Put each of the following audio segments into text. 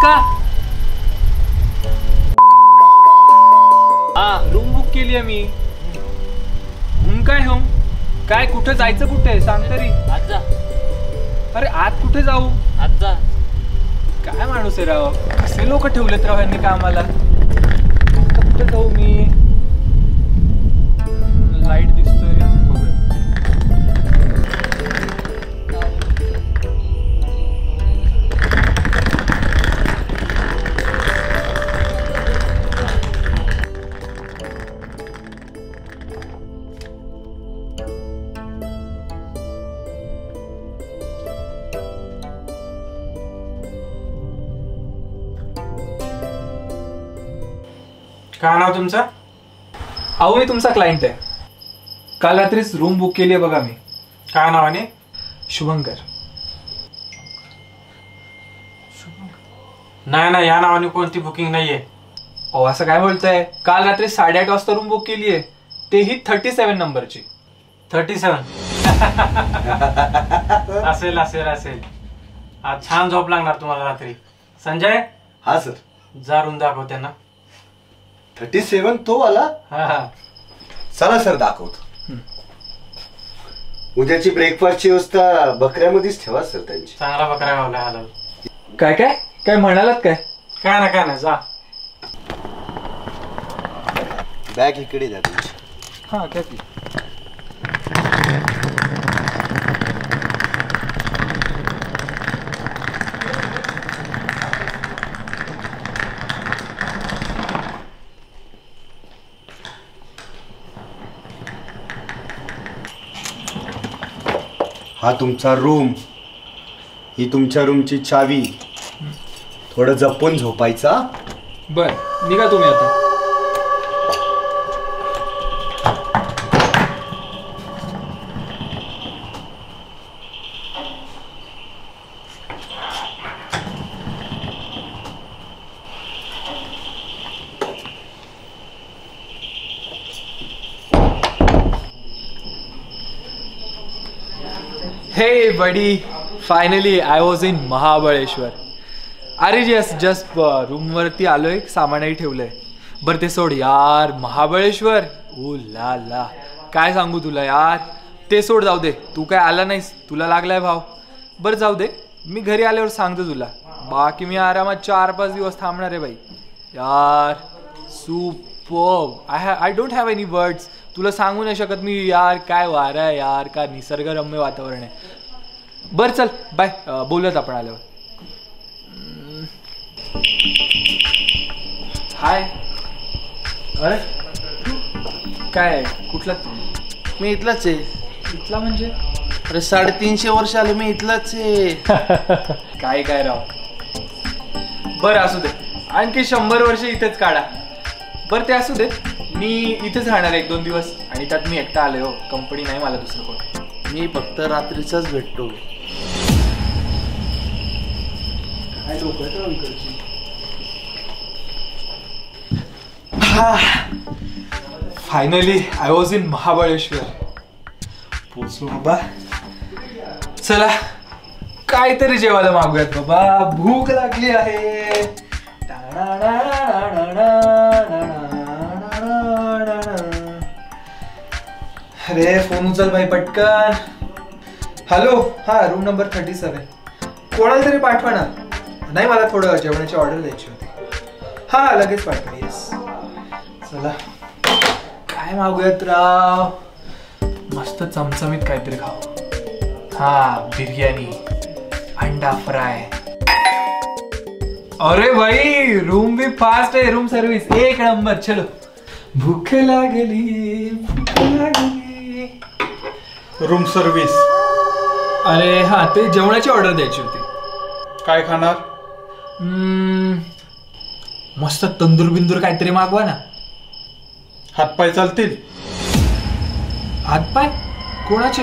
का? हा room book केली आहे मी. काय हो काय कुठे जायचं कुठे सांग तरी. आज जा. अरे आज कुठे जाऊ? आज जा. काय माणूस आहे राव, कसे लोक ठेवलेत राव यांनी कामाला. कुठे जाऊ मी? लाईट दिसतोय बघूया. काय नाव तुमचं? अहो मी तुमचा क्लायंट आहे. काल रात्रीच रूम बुक केली आहे बघा मी. काय नावाने? शुभंकर. नाही नाही, या नावाने कोणती बुकिंग नाहीये. अहो असं काय बोलताय? काल रात्री 8:30 वाजता रूम बुक केली आहे, तेही 37 नंबरची. 37 असेल असेल असेल. आज छान झोप लागणार तुम्हाला रात्री. संजय. हा सर. जा रूम दाखव त्यांना. 37 तो आला. हा चला सर दाखवतो. उद्याची ब्रेकफास्टची व्यवस्था बकऱ्यामध्येच ठेवा सर त्यांची. चांगला बकरा गावला हालाल. काय काय काय म्हणालात काय? काय ना जा. बॅग इकडे द्या तुमची. हा काय ती. हा तुमचा रूम. ही तुमच्या रूमची चावी. थोडं जपून झोपायचा. बर निघा तुम्ही आता. Hey buddy, finally I was in Mahabaleshwar. अरे जस्ट रूमवरती आलोय, सामानही ठेवलंय. बरं ते सोड यार, महाबळेश्वर ओ ला ला, काय सांगू तुला यार. ते सोड, जाऊ दे. तू काय आला नाहीस, तुला लागलाय भाव. बरं जाऊ दे, मी घरी आल्यावर सांगतो तुला. बाकी मी आरामात 4-5 दिवस थांबणार आहे बाई. यार superb. I don't have any words. तुला सांगू नाही शकत मी यार. काय वारा आहे यार, काय निसर्गरम्य वातावरण आहे. बरं चल बाय, बोलूयात आपण आल्यावर. हाय. अरे काय कुठला तू? मी इथलाच आहे. इथला म्हणजे? अरे 350 वर्ष आले मी इथलाच आहे. काय काय राव. बरं असू दे, आणखी 100 वर्ष इथेच काढा. बरं ते असू दे, मी इथेच राहणार 1-2 दिवस. आणि त्यात मी एकटा आलोय हो, कंपनी नाही मला दुसरं कोण. मी फक्त रात्रीचाच भेटतो. काय लोक आहेत राव इकडची. Finally I was in Mahabaleshwar. पोचलो बाबा. चला काहीतरी जेवायला मागूयात बाबा, भूक लागली आहे. अरे फोन उचल भाई पटकन. हॅलो. हा रूम नंबर 37. कोणाला तरी पाठवा ना. नाही मला थोडं जेवणाची ऑर्डर द्यायची होती. हा लगेच पाठवा. येस. चला काय मागूयात राव. मस्त चमचमीत काहीतरी खाऊ. हा बिर्याणी, अंडा फ्राय. अरे भाई रूम भी फास्ट है, रूम सर्विस 1 नंबर. चलो. भूख लागली भूक लागली. Room service. अरे हा ते जेवणाची ऑर्डर द्यायची होती. काय खाणार? मस्त तंदूर बिंदूर काहीतरी मागवा ना. हातपाय चालतील? हातपाय कोणाचे?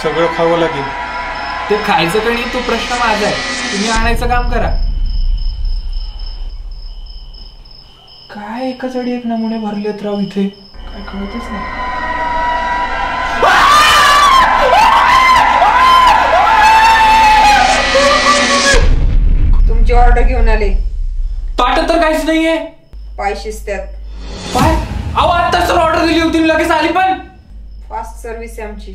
सगळं खावं लागेल. ते खायचं का नाही तो प्रश्न माझा आहे. तुम्ही आणायचं काम करा. काय एकाच अडी एक नमुने भरलेत राव इथे, काय कळतच नाही. ताट घेऊन आले. ताट तर काहीच नाहीये. पाय शिस्त्यात. पाय अहो आत्ताच तर ऑर्डर दिली होती लगेच आली पण. फास्ट सर्व्हिस आहे आमची.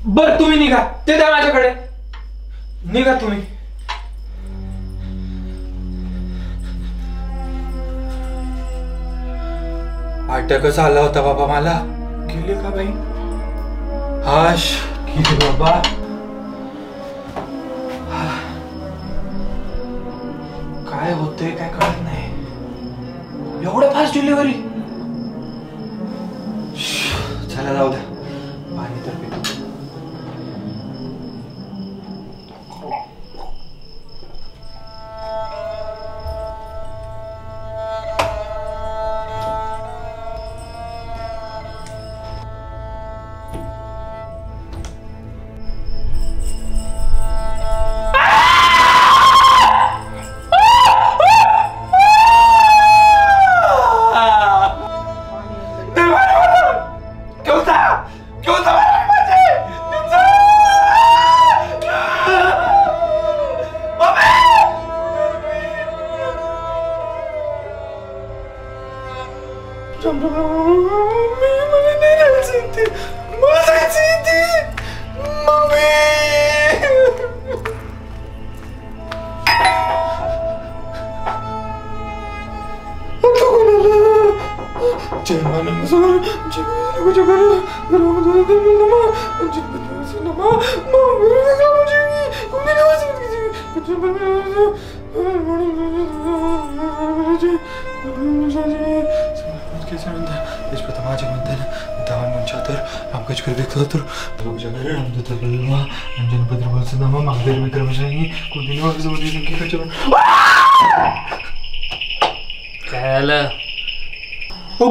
बर तुम्ही निघा ते द्या माझ्याकडे. निघा तुम्ही. अटॅकच आला होता बाबा मला. गेले का बाई? हाश गेले बाबा. काय होतंय काय कळत नाही. एवढं फास्ट डिलिव्हरी. चला जाऊ द्या. पाणी तर पितो.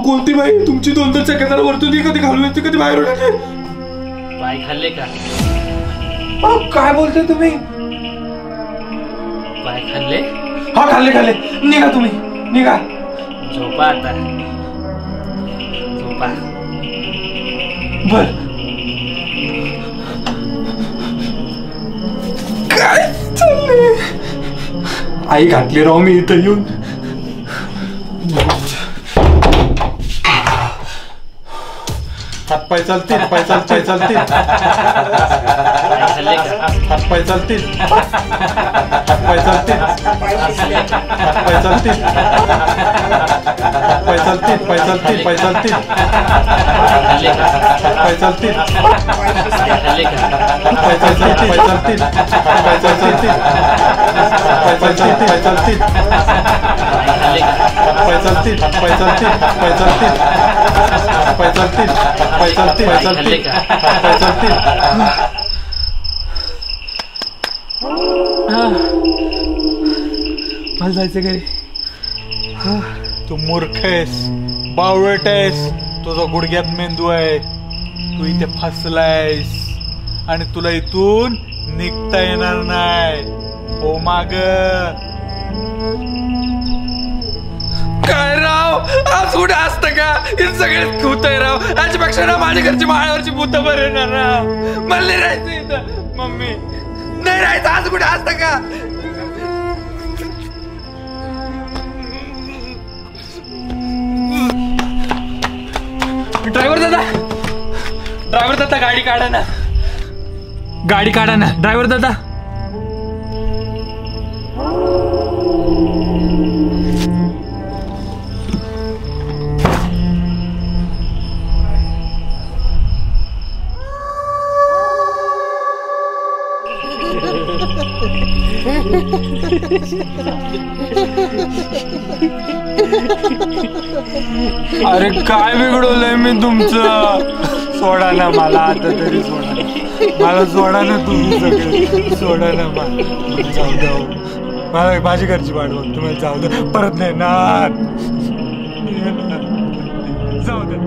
कोणती बाई तुमची 2-3 सेकंदाला वरतून कधी घालून येते कधी बाहेर उडते. पाय खाल्ले का? काय बोलते तुम्ही? पाय खाल्ले? हा खाल्ले. निघा तुम्ही निघा. झोपा आता. झोपा. बर. काय चाललंय? आई घातली राव मी इथं येऊन. हातपाय चालतील. पाय चालतील. पाय खाल्ले का? हातपाय चालतील. हातपाय चालतील. पाय शिस्त्यात. हातपाय चालतील. पाय चालतील. पाय चालतील. पाय चालतील. खाल्ले का? पाय चालतील. पाय शिस्त्यात. खाल्ले का? पाय चालतील. पाय चालतील. पाय चालतील. पाय चालतील. पाय चालतील. खाल्ले का? पाय चालतील. पाय चालतील. पाय चालतील. पाय चालतील. पाय चालतील. पाय खाल्ले चालतील. का? पाय चालतील. मला जायचं घरी. तू मूर्ख आहेस, बावळट आहेस, तुझा गुडघ्यात मेंदू आहे. तू इथे फसलायस आणि तुला इथून निघता येणार नाही. ओ माग काय राव आज कुठे असतं का? हे सगळे भूत आहे राव. याच्यापेक्षा ना माझ्या घरची माळ्यावरची भूत बरे ना राव. मला नाही राहायचं इथं. मम्मी नाही राहायचं. आज कुठे असतं का? ड्रायव्हर दादा गाडी काढा ना. ड्रायव्हर दादा. अरे काय बिघडवलंय मी तुमचं? सोडा ना मला आता तरी. मला सोडा ना तुम्ही सगळे. सोडा ना मला. जाऊ द्या. मला माझी घरची वाट बघ. तुम्हाला जाऊ द्या. परत नाही ना. जाऊ द्या.